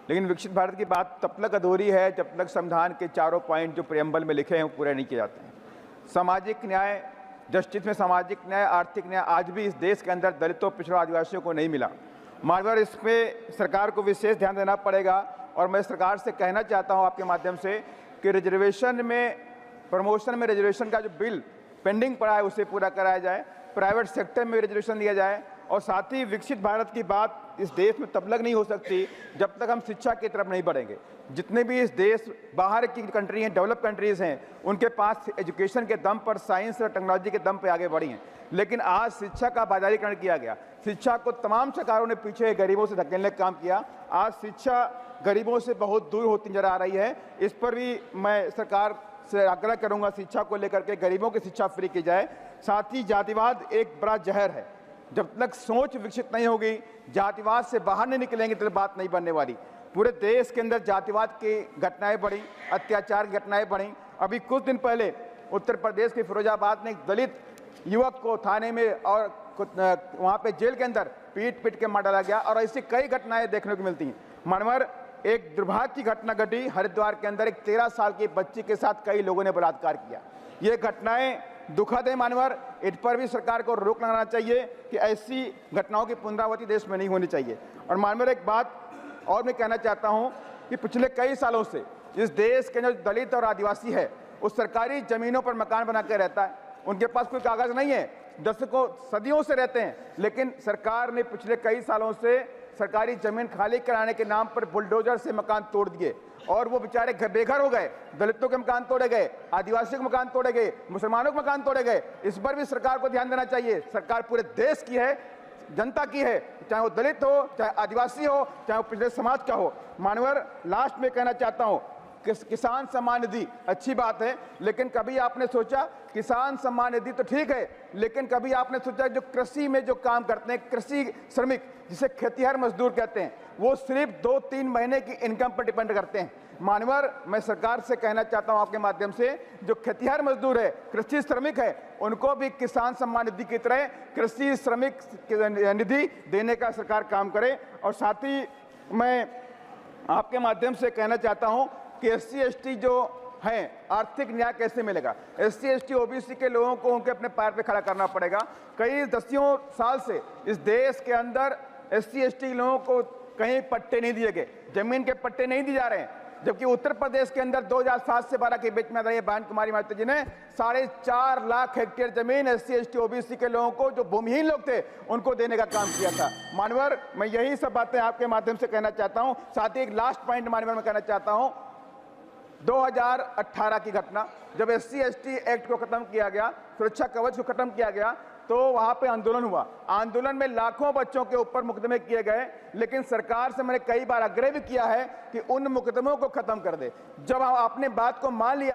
लेकिन विकसित भारत की बात तब तक अधूरी है जब तक संविधान के चारों पॉइंट जो प्रियम्बल में लिखे हैं वो पूरे नहीं किए जाते हैं। सामाजिक न्याय, जस्टिस में सामाजिक न्याय, आर्थिक न्याय आज भी इस देश के अंदर दलितों, पिछड़ों, आदिवासियों को नहीं मिला। मानवर इस पे सरकार को विशेष ध्यान देना पड़ेगा। और मैं सरकार से कहना चाहता हूं आपके माध्यम से कि रिजर्वेशन में, प्रमोशन में रिजर्वेशन का जो बिल पेंडिंग पड़ा है उसे पूरा कराया जाए, प्राइवेट सेक्टर में रिजर्वेशन दिया जाए। और साथ ही विकसित भारत की बात इस देश में तब तक नहीं हो सकती जब तक हम शिक्षा की तरफ नहीं बढ़ेंगे। जितने भी इस देश बाहर की कंट्री हैं, डेवलप कंट्रीज़ हैं, उनके पास एजुकेशन के दम पर, साइंस और टेक्नोलॉजी के दम पर आगे बढ़ी हैं। लेकिन आज शिक्षा का बाजारीकरण किया गया। शिक्षा को तमाम सरकारों ने पीछे गरीबों से धकेलने का काम किया। आज शिक्षा गरीबों से बहुत दूर होती नजर आ रही है। इस पर भी मैं सरकार से आग्रह करूंगा, शिक्षा को लेकर के गरीबों की शिक्षा फ्री की जाए। साथ ही जातिवाद एक बड़ा जहर है। जब तक सोच विकसित नहीं होगी, जातिवाद से बाहर नहीं निकलेंगे तो बात नहीं बनने वाली। पूरे देश के अंदर जातिवाद की घटनाएं बढ़ी, अत्याचार की घटनाएं बढ़ी। अभी कुछ दिन पहले उत्तर प्रदेश के फिरोजाबाद में एक दलित युवक को थाने में और वहाँ पे जेल के अंदर पीट के मार डाला गया। और ऐसी कई घटनाएं देखने को मिलती हैं। मनवर एक दुर्भाग्य की घटना घटी हरिद्वार के अंदर, एक 13 साल की बच्ची के साथ कई लोगों ने बलात्कार किया। ये घटनाएं दुखद है मानवर, इन पर भी सरकार को रोक लगाना चाहिए कि ऐसी घटनाओं की पुनरावृत्ति देश में नहीं होनी चाहिए। और मानवर एक बात और मैं कहना चाहता हूं कि पिछले कई सालों से इस देश के जो दलित और आदिवासी है उस सरकारी जमीनों पर मकान बना के रहता है। उनके पास कोई कागज नहीं है, दशकों सदियों से रहते हैं। लेकिन सरकार ने पिछले कई सालों से सरकारी जमीन खाली कराने के नाम पर बुलडोजर से मकान तोड़ दिए और वो बेचारे बेघर हो गए। दलितों के मकान तोड़े गए, आदिवासियों के मकान तोड़े गए, मुसलमानों के मकान तोड़े गए। इस पर भी सरकार को ध्यान देना चाहिए। सरकार पूरे देश की है, जनता की है, चाहे वो दलित हो, चाहे आदिवासी हो, चाहे वो पिछड़े समाज का हो। मानवर लास्ट में कहना चाहता हूं, किसान सम्मान निधि अच्छी बात है, लेकिन कभी आपने सोचा, किसान सम्मान निधि तो ठीक है, लेकिन कभी आपने सोचा जो कृषि में जो काम करते हैं, कृषि श्रमिक जिसे खेतिहर मजदूर कहते हैं, वो सिर्फ 2-3 महीने की इनकम पर डिपेंड करते हैं। मानवर मैं सरकार से कहना चाहता हूं आपके माध्यम से, जो खेतिहर मजदूर है, कृषि श्रमिक है, उनको भी किसान सम्मान निधि की तरह कृषि श्रमिक निधि देने का सरकार काम करे। और साथ ही मैं आपके माध्यम से कहना चाहता हूं कि SC ST जो हैं, आर्थिक न्याय कैसे मिलेगा? SC ST OBC के लोगों को उनके अपने पैर पे खड़ा करना पड़ेगा। कई दसियों साल से इस देश के अंदर SC ST लोगों को कहीं पट्टे नहीं दिए गए, जमीन के पट्टे नहीं दिए जा रहे हैं। जबकि उत्तर प्रदेश के अंदर 2007 से 12 के बीच में बहन कुमारी माता जी ने 4.5 लाख हेक्टेयर जमीन SC ST OBC के लोगों को, जो भूमिहीन लोग थे, उनको देने का काम किया था। मानवर मैं यही सब बातें आपके माध्यम से कहना चाहता हूं। साथ ही एक लास्ट पॉइंट मानवर मैं कहना चाहता हूं, 2018 की घटना, जब SC ST एक्ट को खत्म किया गया, सुरक्षा कवच को खत्म किया गया, तो वहां पे आंदोलन हुआ। आंदोलन में लाखों बच्चों के ऊपर मुकदमे किए गए। लेकिन सरकार से मैंने कई बार आग्रह भी किया है कि उन मुकदमों को खत्म कर दे। जब आपने बात को मान लिया